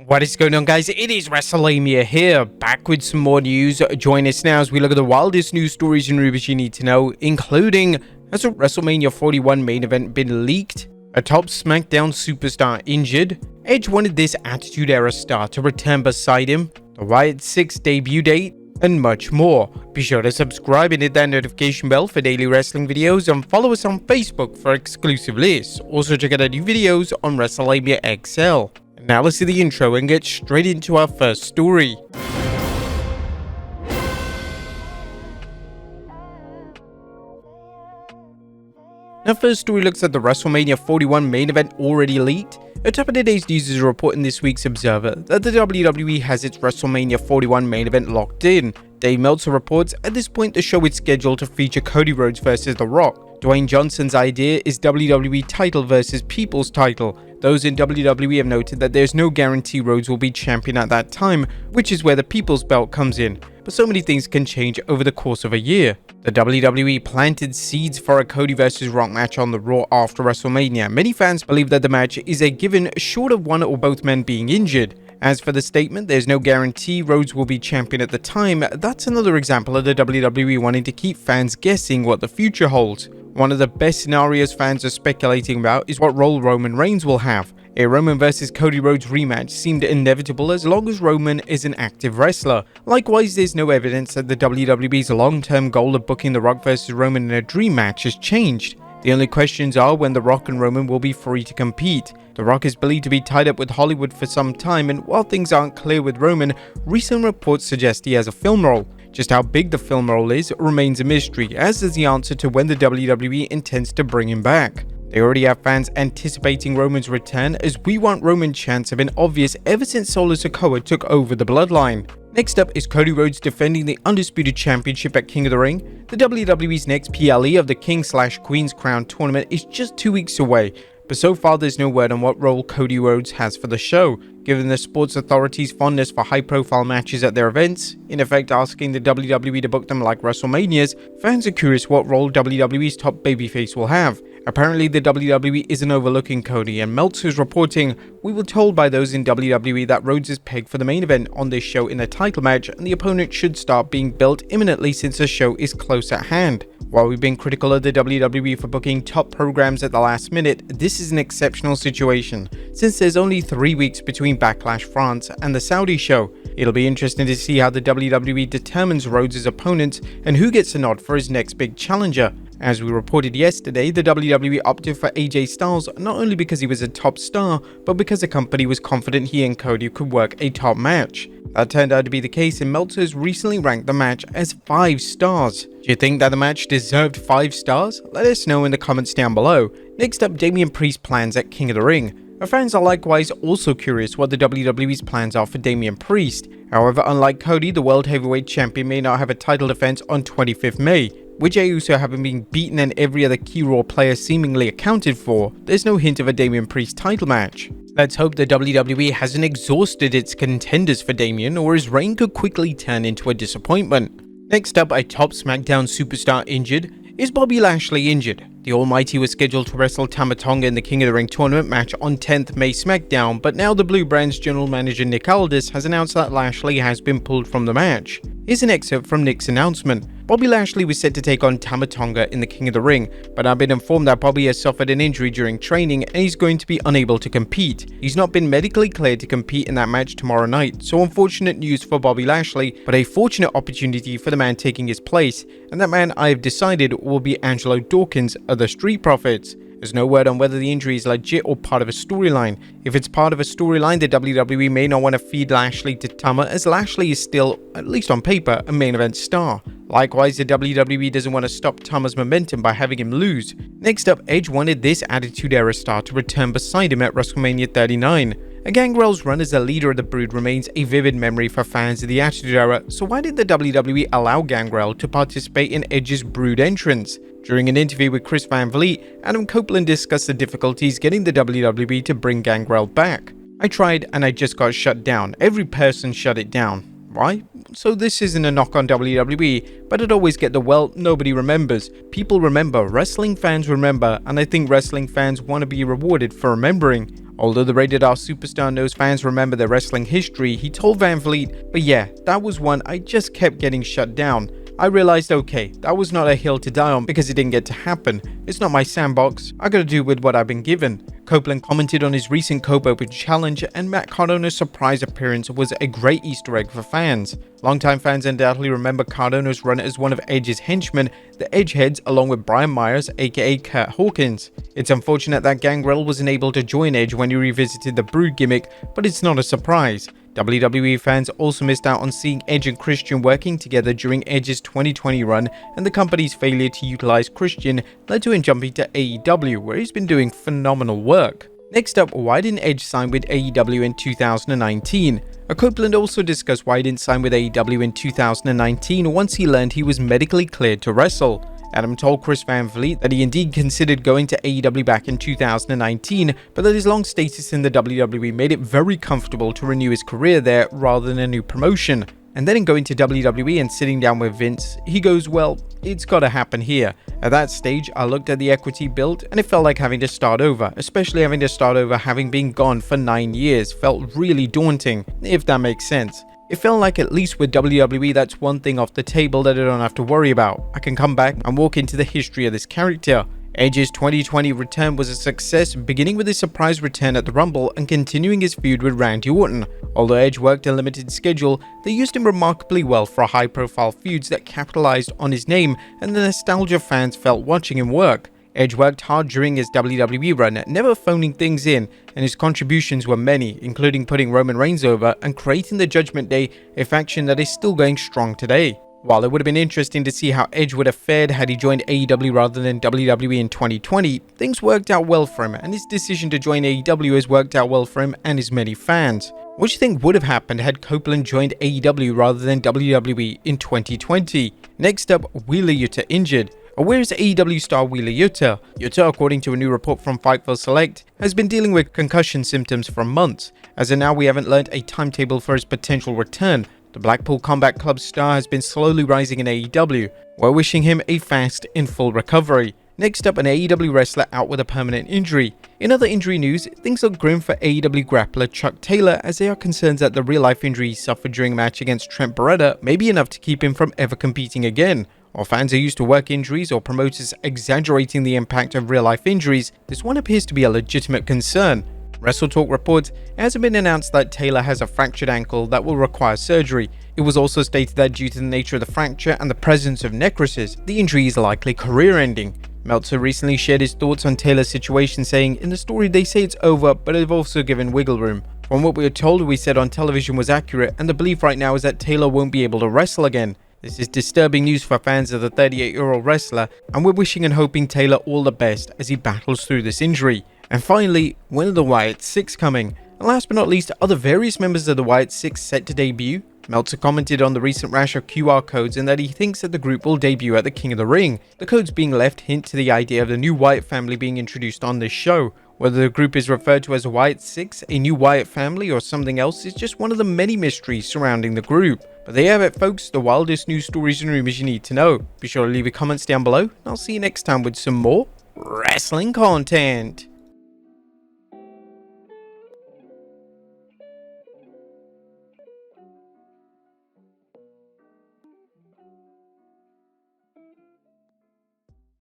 What is going on, guys? It is Wrestlemania here, back with some more news. Join us now as we look at the wildest news stories and rumors you need to know, including: has a WrestleMania 41 main event been leaked? A top SmackDown superstar injured? Edge wanted this Attitude Era star to return beside him? The Wyatt 6 debut date? And much more. Be sure to subscribe and hit that notification bell for daily wrestling videos, and follow us on Facebook for exclusive lists. Also check out our new videos on Wrestlemania XL. Now let's see the intro and get straight into our first story. Our first story looks at the WrestleMania 41 main event already leaked. Atop of today's news is a report in this week's Observer that the WWE has its WrestleMania 41 main event locked in. Dave Meltzer reports at this point the show is scheduled to feature Cody Rhodes versus The Rock. Dwayne Johnson's idea is WWE title versus People's title. Those in WWE have noted that there's no guarantee Rhodes will be champion at that time, which is where the People's Belt comes in. But so many things can change over the course of a year. The WWE planted seeds for a Cody vs Rock match on the Raw after WrestleMania. Many fans believe that the match is a given, short of one or both men being injured. As for the statement, there's no guarantee Rhodes will be champion at the time, that's another example of the WWE wanting to keep fans guessing what the future holds. One of the best scenarios fans are speculating about is what role Roman Reigns will have. A Roman vs Cody Rhodes rematch seemed inevitable as long as Roman is an active wrestler. Likewise, there's no evidence that the WWE's long-term goal of booking The Rock vs Roman in a dream match has changed. The only questions are when The Rock and Roman will be free to compete. The Rock is believed to be tied up with Hollywood for some time, and while things aren't clear with Roman, recent reports suggest he has a film role. Just how big the film role is remains a mystery, as is the answer to when the WWE intends to bring him back. They already have fans anticipating Roman's return, as "We Want Roman" chants have been obvious ever since Solo Sikoa took over the bloodline. Next up is Cody Rhodes defending the Undisputed Championship at King of the Ring. The WWE's next PLE of the King/Queen's Crown tournament is just 2 weeks away, but so far there's no word on what role Cody Rhodes has for the show. Given the sports authority's fondness for high-profile matches at their events, in effect asking the WWE to book them like WrestleManias, fans are curious what role WWE's top babyface will have. Apparently, the WWE isn't overlooking Cody, and Meltzer's reporting, "We were told by those in WWE that Rhodes is pegged for the main event on this show in a title match, and the opponent should start being built imminently since the show is close at hand." While we've been critical of the WWE for booking top programs at the last minute, this is an exceptional situation, since there's only 3 weeks between Backlash France and the Saudi show. It'll be interesting to see how the WWE determines Rhodes' opponents and who gets a nod for his next big challenger. As we reported yesterday, the WWE opted for AJ Styles not only because he was a top star, but because the company was confident he and Cody could work a top match. That turned out to be the case, and Meltzer's recently ranked the match as 5 stars. Do you think that the match deserved 5 stars? Let us know in the comments down below. Next up, Damien Priest's plans at King of the Ring. Our fans are likewise also curious what the WWE's plans are for Damien Priest. However, unlike Cody, the World Heavyweight Champion may not have a title defense on 25th May. With Jey Uso having been beaten and every other key Raw player seemingly accounted for, there's no hint of a Damien Priest title match. Let's hope the WWE hasn't exhausted its contenders for Damien, or his reign could quickly turn into a disappointment. Next up, a top SmackDown superstar injured. Is Bobby Lashley injured? The Almighty was scheduled to wrestle Tama Tonga in the King of the Ring tournament match on 10th May SmackDown, but now the Blue Brand's general manager Nick Aldis has announced that Lashley has been pulled from the match. Here's an excerpt from Nick's announcement. Bobby Lashley was set to take on Tama Tonga in the King of the Ring, but I've been informed that Bobby has suffered an injury during training and he's going to be unable to compete. He's not been medically cleared to compete in that match tomorrow night, so unfortunate news for Bobby Lashley, but a fortunate opportunity for the man taking his place, and that man I have decided will be Angelo Dawkins of the Street Profits. There's no word on whether the injury is legit or part of a storyline. If it's part of a storyline, the WWE may not want to feed Lashley to Tama, as Lashley is still, at least on paper, a main event star. Likewise, the WWE doesn't want to stop Tama's momentum by having him lose. Next up, Edge wanted this Attitude Era star to return beside him at WrestleMania 39. Gangrel's run as the leader of the Brood remains a vivid memory for fans of the Attitude Era, so why did the WWE allow Gangrel to participate in Edge's Brood entrance? During an interview with Chris Van Vliet, Adam Copeland discussed the difficulties getting the WWE to bring Gangrel back. "I tried and I just got shut down. Every person shut it down." Why? So this isn't a knock on WWE, but I'd always get the "well, nobody remembers." People remember, wrestling fans remember, and I think wrestling fans want to be rewarded for remembering. Although the Rated R superstar knows fans remember their wrestling history, he told Van Vliet, "But yeah, that was one I just kept getting shut down. I realized, okay, that was not a hill to die on because it didn't get to happen. It's not my sandbox. I gotta do with what I've been given." Copeland commented on his recent Cope Open challenge, and Matt Cardona's surprise appearance was a great Easter egg for fans. Longtime fans undoubtedly remember Cardona's run as one of Edge's henchmen, the Edgeheads, along with Brian Myers, aka Kurt Hawkins. It's unfortunate that Gangrel wasn't able to join Edge when he revisited the Brood gimmick, but it's not a surprise. WWE fans also missed out on seeing Edge and Christian working together during Edge's 2020 run, and the company's failure to utilize Christian led to him jumping to AEW, where he's been doing phenomenal work. Next up, why didn't Edge sign with AEW in 2019? Copeland also discussed why he didn't sign with AEW in 2019 once he learned he was medically cleared to wrestle. Adam told Chris Van Vliet that he indeed considered going to AEW back in 2019, but that his long status in the WWE made it very comfortable to renew his career there rather than a new promotion. And then in going to WWE and sitting down with Vince, he goes, "Well, it's gotta happen here." At that stage, I looked at the equity built and it felt like having to start over, especially having to start over having been gone for 9 years felt really daunting, if that makes sense. It felt like at least with WWE that's one thing off the table that I don't have to worry about. I can come back and walk into the history of this character. Edge's 2020 return was a success, beginning with his surprise return at the Rumble and continuing his feud with Randy Orton. Although Edge worked a limited schedule, they used him remarkably well for high-profile feuds that capitalized on his name and the nostalgia fans felt watching him work. Edge worked hard during his WWE run, never phoning things in, and his contributions were many, including putting Roman Reigns over and creating the Judgment Day, a faction that is still going strong today. While it would have been interesting to see how Edge would have fared had he joined AEW rather than WWE in 2020, things worked out well for him, and his decision to join AEW has worked out well for him and his many fans. What do you think would have happened had Copeland joined AEW rather than WWE in 2020? Next up, Wheeler Yuta injured. Where is AEW star Wheeler Yuta? Yuta, according to a new report from Fightful Select, has been dealing with concussion symptoms for months. As of now, we haven't learned a timetable for his potential return. The Blackpool Combat Club star has been slowly rising in AEW. We're wishing him a fast and full recovery. Next up, an AEW wrestler out with a permanent injury. In other injury news, things look grim for AEW grappler Chuck Taylor, as they are concerned that the real-life injury he suffered during a match against Trent Beretta may be enough to keep him from ever competing again. While fans are used to work injuries or promoters exaggerating the impact of real-life injuries, this one appears to be a legitimate concern. WrestleTalk reports it hasn't been announced that Taylor has a fractured ankle that will require surgery. It was also stated that due to the nature of the fracture and the presence of necrosis, the injury is likely career-ending. Meltzer recently shared his thoughts on Taylor's situation, saying, "In the story they say it's over, but they've also given wiggle room. From what we were told we said on television was accurate, and the belief right now is that Taylor won't be able to wrestle again." This is disturbing news for fans of the 38-year-old wrestler, and we're wishing and hoping Taylor all the best as he battles through this injury. And finally, when are the Wyatt 6 coming? And last but not least, are the various members of the Wyatt 6 set to debut? Meltzer commented on the recent rash of QR codes and that he thinks that the group will debut at the King of the Ring. The codes being left hint to the idea of the new Wyatt family being introduced on this show. Whether the group is referred to as Wyatt 6, a new Wyatt family, or something else is just one of the many mysteries surrounding the group. But there you have it, folks, the wildest news stories and rumors you need to know. Be sure to leave your comments down below, and I'll see you next time with some more wrestling content.